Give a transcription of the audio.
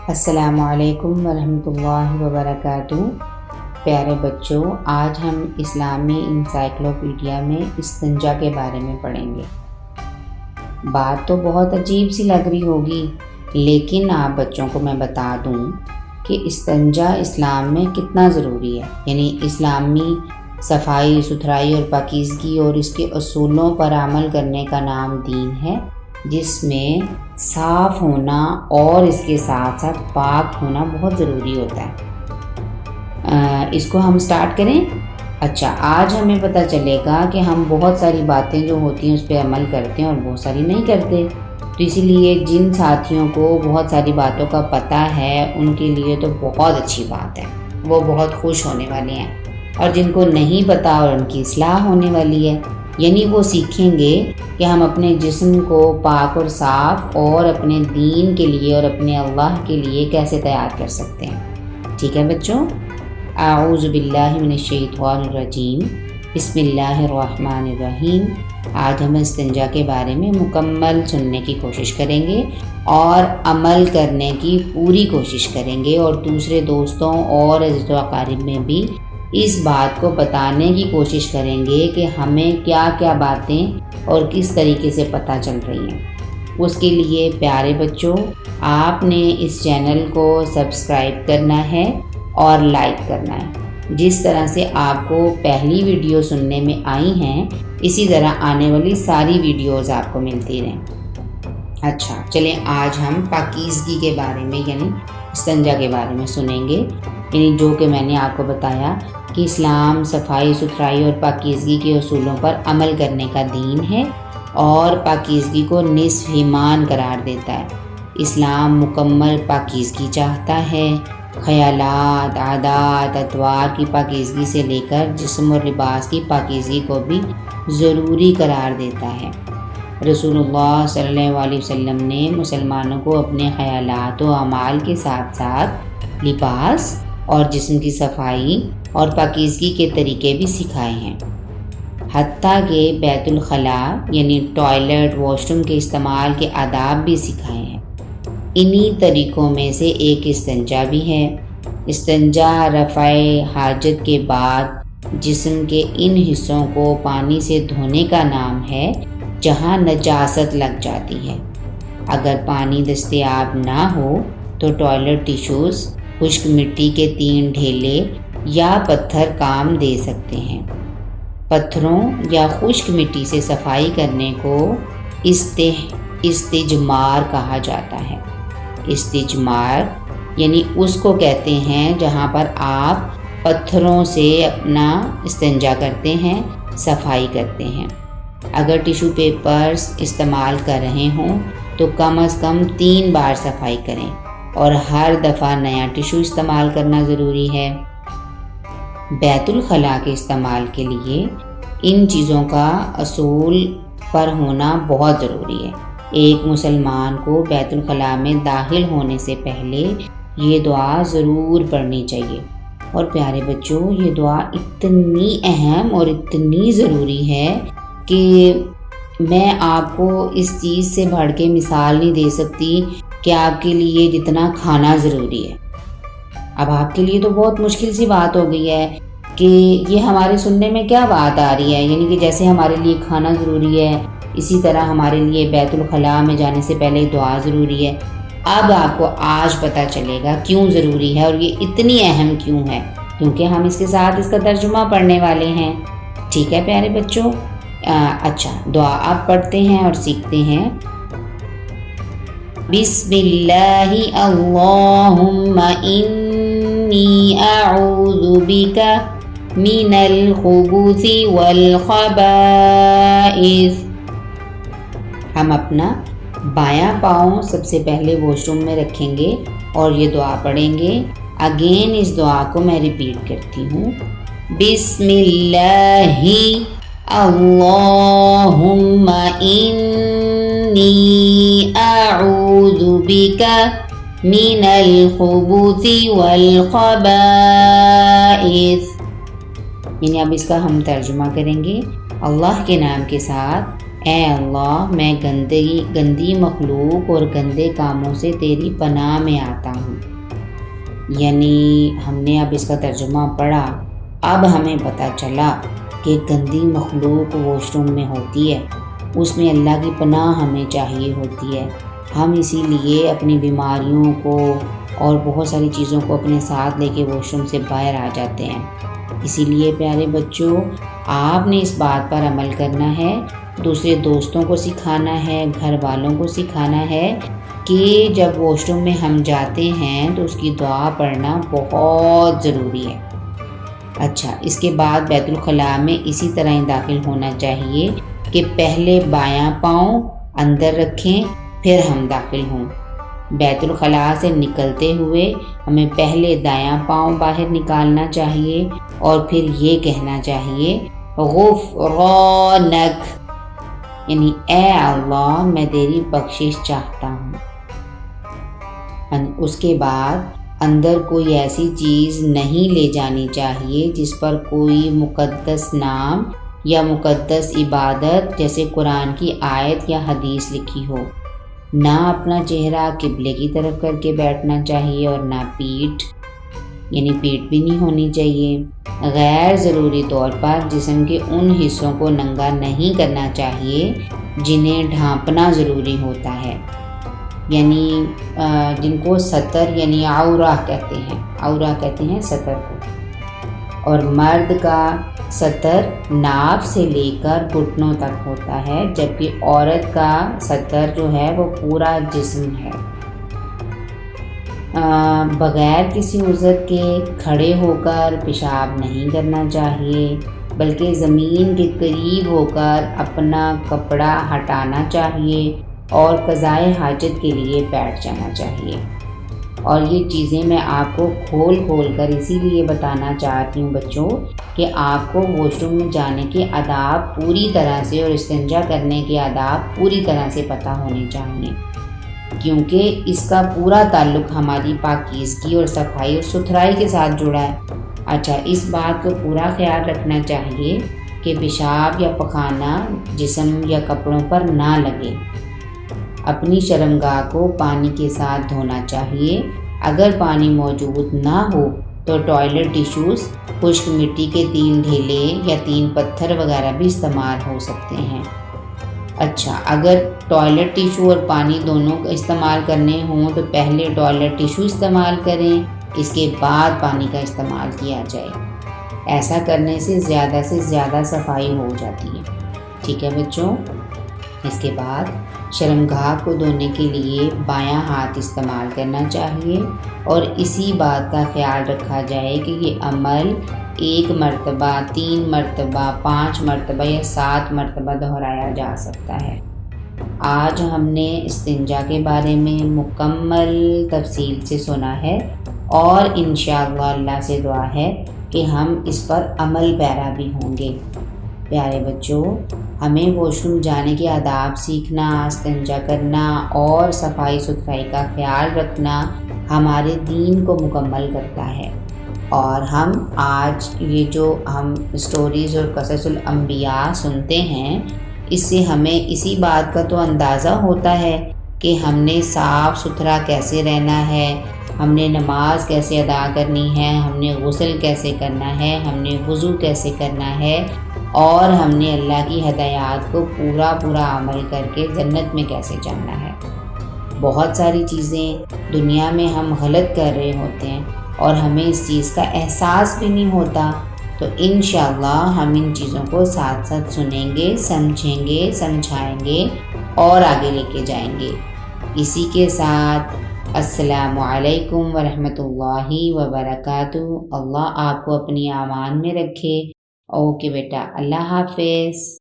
السلام علیکم ورحمۃ اللہ وبرکاتہ۔ پیارے بچوں، آج ہم اسلامی انسائکلوپیڈیا میں استنجا کے بارے میں پڑھیں گے۔ بات تو بہت عجیب سی لگ رہی ہوگی، لیکن آپ بچوں کو میں بتا دوں کہ استنجا اسلام میں کتنا ضروری ہے۔ یعنی اسلامی صفائی ستھرائی اور پاکیزگی اور اس کے اصولوں پر عمل کرنے کا نام دین ہے، جس میں صاف ہونا اور اس کے ساتھ ساتھ پاک ہونا بہت ضروری ہوتا ہے۔ اس کو ہم سٹارٹ کریں۔ اچھا، آج ہمیں پتہ چلے گا کہ ہم بہت ساری باتیں جو ہوتی ہیں اس پہ عمل کرتے ہیں اور بہت ساری نہیں کرتے، تو اسی لیے جن ساتھیوں کو بہت ساری باتوں کا پتہ ہے ان کے لیے تو بہت اچھی بات ہے، وہ بہت خوش ہونے والے ہیں، اور جن کو نہیں پتہ اور ان کی اصلاح ہونے والی ہے، یعنی وہ سیکھیں گے کہ ہم اپنے جسم کو پاک اور صاف اور اپنے دین کے لیے اور اپنے اللہ کے لیے کیسے تیار کر سکتے ہیں۔ ٹھیک ہے بچوں، اعوذ باللہ من الشیطان الرجیم، بسم اللہ الرحمن الرحیم۔ آج ہم استنجا کے بارے میں مکمل سننے کی کوشش کریں گے اور عمل کرنے کی پوری کوشش کریں گے، اور دوسرے دوستوں اور عزیز و اقارب میں بھی اس بات کو بتانے کی کوشش کریں گے کہ ہمیں کیا کیا باتیں اور کس طریقے سے پتہ چل رہی ہیں۔ اس کے لیے پیارے بچوں، آپ نے اس چینل کو سبسکرائب کرنا ہے اور لائک کرنا ہے۔ جس طرح سے آپ کو پہلی ویڈیو سننے میں آئی ہیں، اسی طرح آنے والی ساری ویڈیوز آپ کو ملتی رہیں۔ اچھا چلیں، آج ہم پاکیزگی کے بارے میں یعنی استنجا کے بارے میں سنیں گے، یعنی جو کہ میں نے آپ کو بتایا کہ اسلام صفائی ستھرائی اور پاکیزگی کے اصولوں پر عمل کرنے کا دین ہے اور پاکیزگی کو نصف ایمان قرار دیتا ہے۔ اسلام مکمل پاکیزگی چاہتا ہے، خیالات، عادات، اطوار کی پاکیزگی سے لے کر جسم اور لباس کی پاکیزگی کو بھی ضروری قرار دیتا ہے۔ رسول اللہ صلی اللہ علیہ وسلم نے مسلمانوں کو اپنے خیالات و اعمال کے ساتھ ساتھ لباس اور جسم کی صفائی اور پاکیزگی کے طریقے بھی سکھائے ہیں، حتیٰ کہ بیت الخلاء یعنی ٹوائلٹ واش روم کے استعمال کے آداب بھی سکھائے ہیں۔ انہی طریقوں میں سے ایک استنجا بھی ہے۔ استنجا رفع حاجت کے بعد جسم کے ان حصوں کو پانی سے دھونے کا نام ہے جہاں نجاست لگ جاتی ہے۔ اگر پانی دستیاب نہ ہو تو ٹوائلٹ ٹیشوز، خشک مٹی کے 3 ڈھیلے یا پتھر کام دے سکتے ہیں۔ پتھروں یا خشک مٹی سے صفائی کرنے کو استجمار کہا جاتا ہے۔ استجمار یعنی اس کو کہتے ہیں جہاں پر آپ پتھروں سے اپنا استنجا کرتے ہیں، صفائی کرتے ہیں۔ اگر ٹیشو پیپرز استعمال کر رہے ہوں تو کم از کم 3 بار صفائی کریں، اور ہر دفعہ نیا ٹیشو استعمال کرنا ضروری ہے۔ بیت الخلاء کے استعمال کے لیے ان چیزوں کا اصول پر ہونا بہت ضروری ہے۔ ایک مسلمان کو بیت الخلاء میں داخل ہونے سے پہلے یہ دعا ضرور پڑھنی چاہیے۔ اور پیارے بچوں، یہ دعا اتنی اہم اور اتنی ضروری ہے کہ میں آپ کو اس چیز سے بڑھ کے مثال نہیں دے سکتی کہ آپ کے لیے جتنا کھانا ضروری ہے۔ اب آپ کے لیے تو بہت مشکل سی بات ہو گئی ہے کہ یہ ہمارے سننے میں کیا بات آ رہی ہے، یعنی کہ جیسے ہمارے لیے کھانا ضروری ہے، اسی طرح ہمارے لیے بیت الخلاء میں جانے سے پہلے دعا ضروری ہے۔ اب آپ کو آج پتہ چلے گا کیوں ضروری ہے اور یہ اتنی اہم کیوں ہے، کیونکہ ہم اس کے ساتھ اس کا ترجمہ پڑھنے والے ہیں۔ ٹھیک ہے پیارے بچوں، اچھا دعا آپ پڑھتے ہیں اور سیکھتے ہیں۔ بسم اللہ اللہم انی اعوذ بک من الخبث والخبائث۔ ہم اپنا بایاں پاؤں سب سے پہلے واش روم میں رکھیں گے اور یہ دعا پڑھیں گے۔ اگین اس دعا کو میں ریپیٹ کرتی ہوں۔ بسم اللہ اللہم انی اعوذ بک من الخبث والخبائث۔ یعنی اب اس کا ہم ترجمہ کریں گے۔ اللہ کے نام کے ساتھ اے اللہ میں گندی مخلوق اور گندے کاموں سے تیری پناہ میں آتا ہوں۔ یعنی ہم نے اب اس کا ترجمہ پڑھا، اب ہمیں پتہ چلا کہ گندی مخلوق واش روم میں ہوتی ہے، اس میں اللہ کی پناہ ہمیں چاہیے ہوتی ہے۔ ہم اسی لیے اپنی بیماریوں کو اور بہت ساری چیزوں کو اپنے ساتھ لے کے واش روم سے باہر آ جاتے ہیں۔ اسی لیے پیارے بچوں، آپ نے اس بات پر عمل کرنا ہے، دوسرے دوستوں کو سکھانا ہے، گھر والوں کو سکھانا ہے کہ جب واش روم میں ہم جاتے ہیں تو اس کی دعا پڑھنا بہت ضروری ہے۔ اچھا، اس کے بعد بیت الخلاء میں اسی طرح ہی داخل ہونا چاہیے کہ پہلے بایاں پاؤں اندر رکھیں پھر ہم داخل ہوں۔ بیت الخلاء سے نکلتے ہوئے ہمیں پہلے دایاں پاؤں باہر نکالنا چاہیے اور پھر یہ کہنا چاہیے غفرانک، یعنی اے اللہ میں تیری بخشش چاہتا ہوں۔ اس کے بعد اندر کوئی ایسی چیز نہیں لے جانی چاہیے جس پر کوئی مقدس نام یا مقدس عبادت جیسے قرآن کی آیت یا حدیث لکھی ہو۔ نہ اپنا چہرہ قبلے کی طرف کر کے بیٹھنا چاہیے اور نہ پیٹھ، یعنی پیٹھ بھی نہیں ہونی چاہیے۔ غیر ضروری طور پر جسم کے ان حصوں کو ننگا نہیں کرنا چاہیے جنہیں ڈھانپنا ضروری ہوتا ہے، یعنی جن کو ستر یعنی عورہ کہتے ہیں ستر کو۔ اور مرد کا ستر ناف سے لے کر گھٹنوں تک ہوتا ہے، جبکہ عورت کا ستر جو ہے وہ پورا جسم ہے۔ بغیر کسی عذر کے کھڑے ہو کر پیشاب نہیں کرنا چاہیے، بلکہ زمین کے قریب ہو کر اپنا کپڑا ہٹانا چاہیے اور قضائے حاجت کے لیے بیٹھ جانا چاہیے۔ اور یہ چیزیں میں آپ کو کھول کر اسی لیے بتانا چاہتی ہوں بچوں کہ آپ کو واش روم میں جانے کے آداب پوری طرح سے اور استنجا کرنے کے آداب پوری طرح سے پتہ ہونے چاہیے، کیونکہ اس کا پورا تعلق ہماری پاکیزگی اور صفائی اور ستھرائی کے ساتھ جڑا ہے۔ اچھا، اس بات کو پورا خیال رکھنا چاہیے کہ پیشاب یا پخانہ جسم یا کپڑوں پر نہ لگے۔ اپنی شرمگاہ کو پانی کے ساتھ دھونا چاہیے۔ اگر پانی موجود نہ ہو تو ٹوائلٹ ٹیشوز، خشک مٹی کے 3 ڈھیلے یا 3 پتھر وغیرہ بھی استعمال ہو سکتے ہیں۔ اچھا، اگر ٹوائلٹ ٹیشو اور پانی دونوں استعمال کرنے ہوں تو پہلے ٹوائلٹ ٹیشو استعمال کریں، اس کے بعد پانی کا استعمال کیا جائے۔ ایسا کرنے سے زیادہ صفائی ہو جاتی ہے۔ ٹھیک ہے بچوں، اس کے بعد شرمگاہ کو دھونے کے لیے بایاں ہاتھ استعمال کرنا چاہیے اور اسی بات کا خیال رکھا جائے کہ یہ عمل 1 مرتبہ، 3 مرتبہ، 5 مرتبہ یا 7 مرتبہ دہرایا جا سکتا ہے۔ آج ہم نے استنجا کے بارے میں مکمل تفصیل سے سنا ہے اور انشاءاللہ اللہ سے دعا ہے کہ ہم اس پر عمل پیرا بھی ہوں گے۔ پیارے بچوں، ہمیں واش روم جانے کے آداب سیکھنا، استنجا کرنا اور صفائی ستھرائی کا خیال رکھنا ہمارے دین کو مکمل کرتا ہے۔ اور ہم آج یہ جو ہم اسٹوریز اور قصص الانبیاء سنتے ہیں، اس سے ہمیں اسی بات کا تو اندازہ ہوتا ہے کہ ہم نے صاف ستھرا کیسے رہنا ہے، ہم نے نماز کیسے ادا کرنی ہے، ہم نے غسل کیسے کرنا ہے، ہم نے وضو کیسے کرنا ہے، اور ہم نے اللہ کی ہدایات کو پورا عمل کر کے جنت میں کیسے جانا ہے۔ بہت ساری چیزیں دنیا میں ہم غلط کر رہے ہوتے ہیں اور ہمیں اس چیز کا احساس بھی نہیں ہوتا، تو انشاءاللہ ہم ان چیزوں کو ساتھ سنیں گے، سمجھیں گے، سمجھائیں گے اور آگے لے کے جائیں گے۔ اسی کے ساتھ السلام علیکم ورحمۃ اللہ وبرکاتہ۔ اللہ آپ کو اپنی امان میں رکھے۔ اوکے بیٹا، اللہ حافظ۔